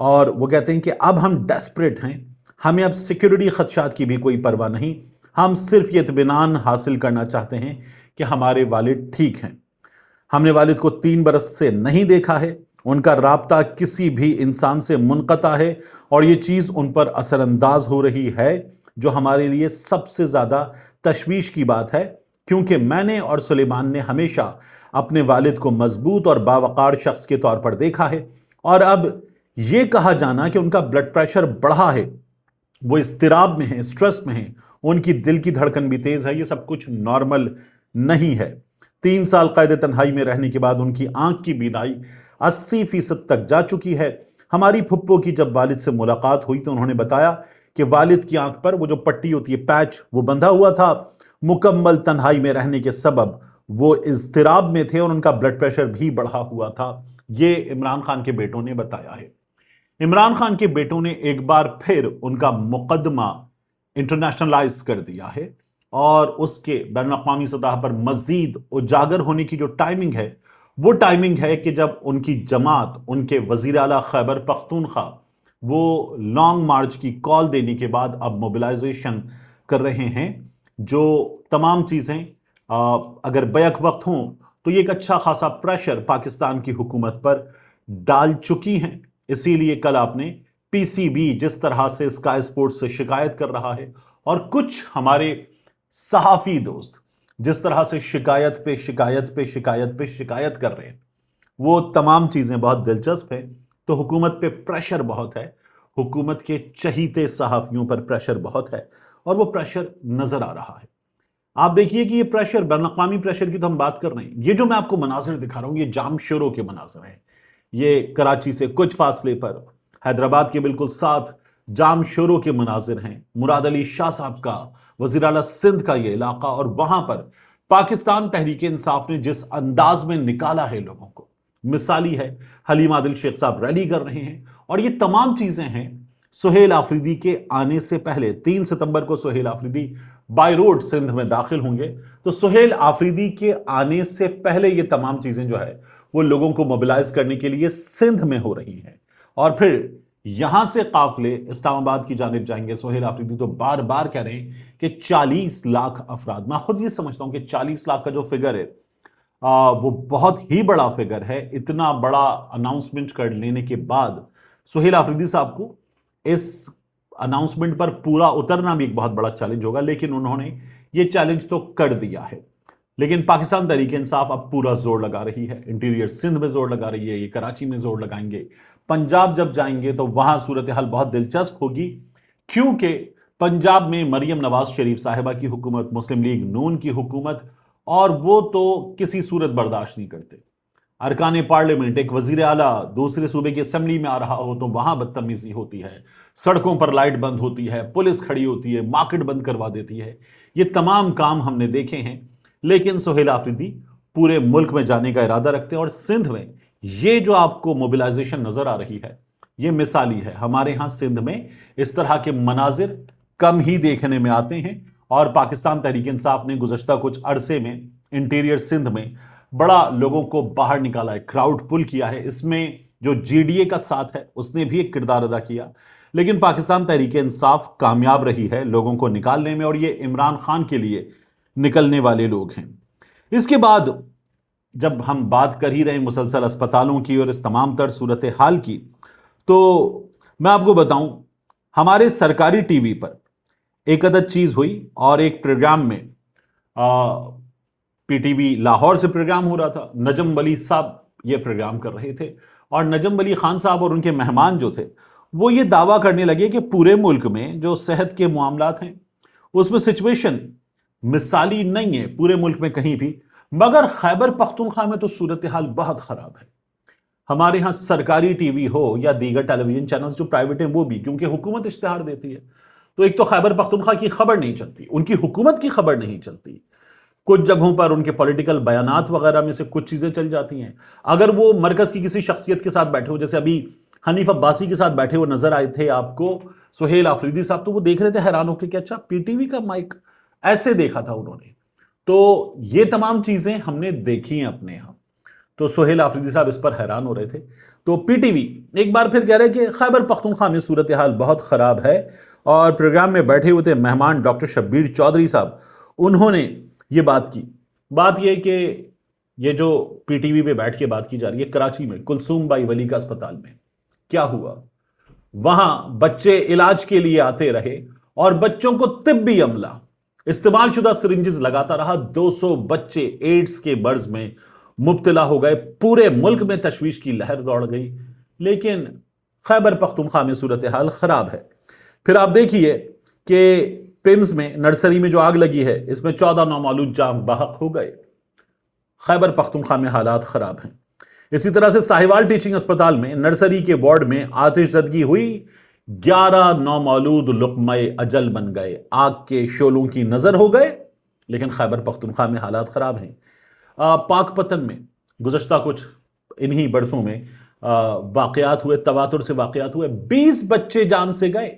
اور وہ کہتے ہیں کہ اب ہم ڈیسپریٹ ہیں, ہمیں اب سیکیورٹی خدشات کی بھی کوئی پرواہ نہیں, ہم صرف یہ اطمینان حاصل کرنا چاہتے ہیں کہ ہمارے والد ٹھیک ہیں. ہم نے والد کو 3 برس سے نہیں دیکھا ہے, ان کا رابطہ کسی بھی انسان سے منقطع ہے, اور یہ چیز ان پر اثر انداز ہو رہی ہے, جو ہمارے لیے سب سے زیادہ تشویش کی بات ہے, کیونکہ میں نے اور سلیمان نے ہمیشہ اپنے والد کو مضبوط اور باوقار شخص کے طور پر دیکھا ہے, اور اب یہ کہا جانا کہ ان کا بلڈ پریشر بڑھا ہے, وہ اضطراب میں ہیں, سٹریس میں ہیں, ان کی دل کی دھڑکن بھی تیز ہے, یہ سب کچھ نارمل نہیں ہے. 3 سال قید تنہائی میں رہنے کے بعد ان کی آنکھ کی بینائی 80% تک جا چکی ہے. ہماری پھپھو کی جب والد سے ملاقات ہوئی تو انہوں نے بتایا کہ والد کی آنکھ پر وہ جو پٹی ہوتی ہے, پیچ, وہ بندھا ہوا تھا. مکمل تنہائی میں رہنے کے سبب وہ اضطراب میں تھے اور ان کا بلڈ پریشر بھی بڑھا ہوا تھا. یہ عمران خان کے بیٹوں نے بتایا ہے. عمران خان کے بیٹوں نے ایک بار پھر ان کا مقدمہ انٹرنیشنلائز کر دیا ہے, اور اس کے بین الاقوامی سطح پر مزید اجاگر ہونے کی جو ٹائمنگ ہے, وہ ٹائمنگ ہے کہ جب ان کی جماعت, ان کے وزیر اعلیٰ خیبر پختونخوا, وہ لانگ مارچ کی کال دینے کے بعد اب موبلائزیشن کر رہے ہیں. جو تمام چیزیں اگر بیک وقت ہوں تو یہ ایک اچھا خاصا پریشر پاکستان کی حکومت پر ڈال چکی ہیں. اسی لیے کل آپ نے پی سی بی جس طرح سے اسکائی سپورٹس سے شکایت کر رہا ہے, اور کچھ ہمارے صحافی دوست جس طرح سے شکایت پہ شکایت پہ شکایت پہ شکایت کر رہے ہیں, وہ تمام چیزیں بہت دلچسپ ہیں. تو حکومت پہ پریشر بہت ہے, حکومت کے چہیتے صحافیوں پر پریشر بہت ہے, اور وہ پریشر نظر آ رہا ہے. آپ دیکھیے کہ یہ پریشر, بین الاقوامی پریشر کی تو ہم بات کر رہے ہیں, یہ جو میں آپ کو مناظر دکھا رہا ہوں یہ جام شوروں کے مناظر ہیں. یہ کراچی سے کچھ فاصلے پر حیدرآباد کے بالکل ساتھ جام شوروں کے مناظر ہیں. مراد علی شاہ صاحب کا, وزیر اعلیٰ سندھ کا یہ علاقہ, اور وہاں پر پاکستان تحریک انصاف نے جس انداز میں نکالا ہے لوگوں کو, مثالی ہے. حلیم عادل شیخ صاحب ریلی کر رہے ہیں, اور یہ تمام چیزیں ہیں سہیل آفریدی کے آنے سے پہلے. 3 ستمبر کو سہیل آفریدی بائی روڈ سندھ میں داخل ہوں گے, تو سہیل آفریدی کے آنے سے پہلے یہ تمام چیزیں جو ہے وہ لوگوں کو موبلائز کرنے کے لیے سندھ میں ہو رہی ہیں, اور پھر یہاں سے قافلے اسلام آباد کی جانب جائیں گے. سہیل آفریدی تو بار بار کہہ رہے ہیں کہ 40 لاکھ افراد, میں خود یہ سمجھتا ہوں کہ 40 لاکھ کا جو فگر ہے وہ بہت ہی بڑا فگر ہے. اتنا بڑا اناؤنسمنٹ کر لینے کے بعد سہیل آفریدی صاحب کو اس اناؤنسمنٹ پر پورا اترنا بھی ایک بہت بڑا چیلنج ہوگا, لیکن انہوں نے یہ چیلنج تو کر دیا ہے. لیکن پاکستان تحریک انصاف اب پورا زور لگا رہی ہے, انٹیریئر سندھ میں زور لگا رہی ہے, یہ کراچی میں زور لگائیں گے. پنجاب جب جائیں گے تو وہاں صورتحال بہت دلچسپ ہوگی, کیونکہ پنجاب میں مریم نواز شریف صاحبہ کی حکومت, مسلم لیگ نون کی حکومت, اور وہ تو کسی صورت برداشت نہیں کرتے. ارکان پارلیمنٹ, ایک وزیر اعلیٰ دوسرے صوبے کی اسمبلی میں آ رہا ہو تو وہاں بدتمیزی ہوتی ہے, سڑکوں پر لائٹ بند ہوتی ہے, پولیس کھڑی ہوتی ہے, مارکیٹ بند کروا دیتی ہے. یہ تمام کام ہم نے دیکھے ہیں. لیکن سہیل آفریدی پورے ملک میں جانے کا ارادہ رکھتے ہیں, اور سندھ میں یہ جو آپ کو موبلائزیشن نظر آ رہی ہے یہ مثالی ہے. ہمارے ہاں سندھ میں اس طرح کے مناظر کم ہی دیکھنے میں آتے ہیں, اور پاکستان تحریک انصاف نے گزشتہ کچھ عرصے میں انٹیریئر سندھ میں بڑا لوگوں کو باہر نکالا ہے, کراؤڈ پل کیا ہے. اس میں جو جی ڈی اے کا ساتھ ہے اس نے بھی ایک کردار ادا کیا, لیکن پاکستان تحریک انصاف کامیاب رہی ہے لوگوں کو نکالنے میں, اور یہ عمران خان کے لیے نکلنے والے لوگ ہیں. اس کے بعد جب ہم بات کر ہی رہے ہیں مسلسل اسپتالوں کی اور اس تمام تر صورتحال کی, تو میں آپ کو بتاؤں ہمارے سرکاری ٹی وی پر ایک عدد چیز ہوئی, اور ایک پروگرام میں پی ٹی وی لاہور سے پروگرام ہو رہا تھا. نجم ولی صاحب یہ پروگرام کر رہے تھے, اور نجم ولی خان صاحب اور ان کے مہمان جو تھے وہ یہ دعویٰ کرنے لگے کہ پورے ملک میں جو صحت کے معاملات ہیں اس میں سچویشن مثالی نہیں ہے پورے ملک میں کہیں بھی, مگر خیبر پختونخوا میں تو صورتحال بہت خراب ہے. ہمارے ہاں سرکاری ٹی وی ہو یا دیگر ٹیلی ویژن چینلز جو پرائیویٹ ہیں وہ بھی, کیونکہ حکومت اشتہار دیتی ہے, تو ایک تو خیبر پختونخوا کی خبر نہیں چلتی, ان کی حکومت کی خبر نہیں چلتی. کچھ جگہوں پر ان کے پولیٹیکل بیانات وغیرہ میں سے کچھ چیزیں چل جاتی ہیں. اگر وہ مرکز کی کسی شخصیت کے ساتھ بیٹھے ہو, جیسے ابھی حنیف عباسی کے ساتھ بیٹھے ہوئے نظر آئے تھے آپ کو سہیل آفریدی صاحب, تو وہ دیکھ رہے تھے حیران ہو کے کہ اچھا پی ٹی وی کا مائک, ایسے دیکھا تھا انہوں نے. تو یہ تمام چیزیں ہم نے دیکھی ہیں اپنے یہاں. تو سہیل آفریدی صاحب اس پر حیران ہو رہے تھے. تو پی ٹی وی ایک بار پھر کہہ رہے کہ خیبر پختونخوا میں صورتحال بہت خراب ہے, اور پروگرام میں بیٹھے ہوئے تھے مہمان ڈاکٹر شبیر چودھری صاحب, انہوں نے یہ بات کی. بات یہ کہ یہ جو پی ٹی وی پہ بیٹھ کے بات کی جا رہی ہے, کراچی میں کلثوم بائی ولی کا اسپتال میں کیا ہوا, وہاں بچے علاج کے لیے آتے رہے اور بچوں کو طبی عملہ استعمال شدہ سرنجز لگاتا رہا. 200 بچے ایڈز کے مرض میں مبتلا ہو گئے. پورے ملک میں تشویش کی لہر دوڑ گئی, لیکن خیبر پختونخوا میں صورتحال خراب ہے. پھر آپ دیکھیے کہ پیمز میں نرسری میں جو آگ لگی ہے, اس میں 14 نومولود جاں بحق ہو گئے. خیبر پختونخوا میں حالات خراب ہیں. اسی طرح سے ساہیوال ٹیچنگ اسپتال میں نرسری کے وارڈ میں آتش زدگی ہوئی, 11 نومولود لقمہ اجل بن گئے, آگ کے شعلوں کی نظر ہو گئے. لیکن خیبر پختونخوا میں حالات خراب ہیں. پاک پتن میں گزشتہ کچھ انہی برسوں میں واقعات ہوئے, تواتر سے واقعات ہوئے, 20 بچے جان سے گئے.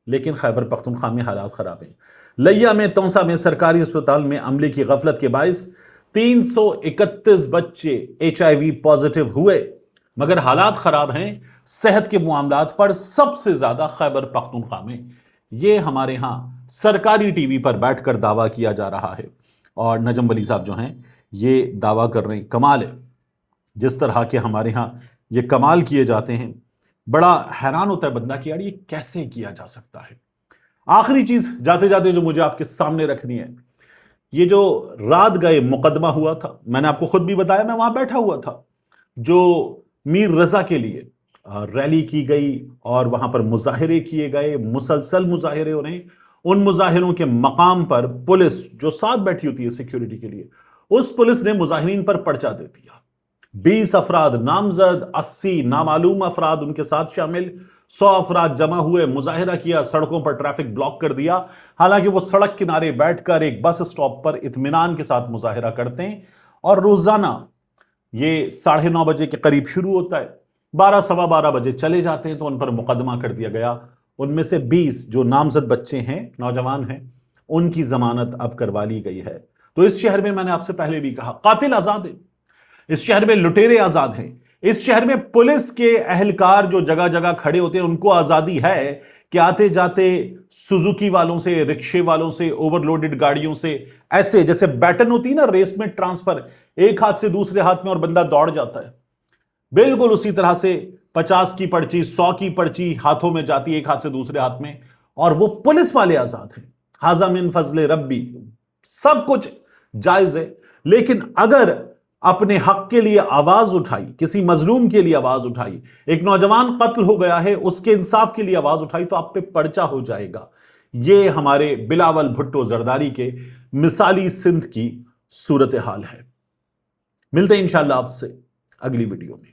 لیکن خیبر پختونخوا میں حالات خراب ہیں. لیا میں تونسا میں سرکاری اسپتال میں عملے کی غفلت کے باعث 331 بچے HIV پازیٹیو ہوئے, مگر حالات خراب ہیں صحت کے معاملات پر سب سے زیادہ خیبر پختونخوا میں. یہ ہمارے ہاں سرکاری ٹی وی پر بیٹھ کر دعویٰ کیا جا رہا ہے, اور نجم ولی صاحب جو ہیں یہ دعویٰ کر رہے ہیں. کمال ہے جس طرح کے ہمارے ہاں یہ کمال کیے جاتے ہیں, بڑا حیران ہوتا ہے بندہ کہ یار یہ کیسے کیا جا سکتا ہے. آخری چیز جاتے جاتے جو مجھے آپ کے سامنے رکھنی ہے, یہ جو رات گئے مقدمہ ہوا تھا, میں نے آپ کو خود بھی بتایا, میں وہاں بیٹھا ہوا تھا, جو میر رضا کے لیے ریلی کی گئی اور وہاں پر مظاہرے کیے گئے, مسلسل مظاہرے ہو رہے ہیں. ان مظاہروں کے مقام پر پولیس جو ساتھ بیٹھی ہوتی ہے سیکیورٹی کے لیے, اس پولیس نے مظاہرین پر پرچہ دے دیا. 20 افراد نامزد, 80 نامعلوم افراد ان کے ساتھ شامل, 100 افراد جمع ہوئے, مظاہرہ کیا, سڑکوں پر ٹریفک بلاک کر دیا. حالانکہ وہ سڑک کنارے بیٹھ کر ایک بس اسٹاپ پر اطمینان کے ساتھ مظاہرہ کرتے ہیں, اور روزانہ یہ 9:30 بجے کے قریب شروع ہوتا ہے, 12 سوا 12 بجے چلے جاتے ہیں. تو ان پر مقدمہ کر دیا گیا. ان میں سے 20 جو نامزد بچے ہیں, نوجوان ہیں, ان کی ضمانت اب کروا لی گئی ہے. تو اس شہر میں نے آپ سے پہلے بھی کہا, قاتل آزاد ہیں, اس شہر میں لٹیرے آزاد ہیں, اس شہر میں پولیس کے اہلکار جو جگہ جگہ کھڑے ہوتے ہیں ان کو آزادی ہے کہ آتے جاتے سوزوکی والوں سے, رکشے والوں سے, اوور لوڈڈ گاڑیوں سے, ایسے جیسے بیٹن ہوتی ہے نا ریس میں ٹرانسفر, ایک ہاتھ سے دوسرے ہاتھ میں اور بندہ دوڑ جاتا ہے, بالکل اسی طرح سے 50 کی پرچی, 100 کی پرچی ہاتھوں میں جاتی ہے ایک ہاتھ سے دوسرے ہاتھ میں, اور وہ پولیس والے آزاد ہیں. ھذا من فضل ربی, سب کچھ جائز ہے. لیکن اگر اپنے حق کے لیے آواز اٹھائی, کسی مظلوم کے لیے آواز اٹھائی, ایک نوجوان قتل ہو گیا ہے اس کے انصاف کے لیے آواز اٹھائی, تو آپ پہ پرچہ ہو جائے گا. یہ ہمارے بلاول بھٹو زرداری کے مثالی سندھ کی صورتحال ہے. ملتے ہیں انشاءاللہ آپ سے اگلی ویڈیو میں.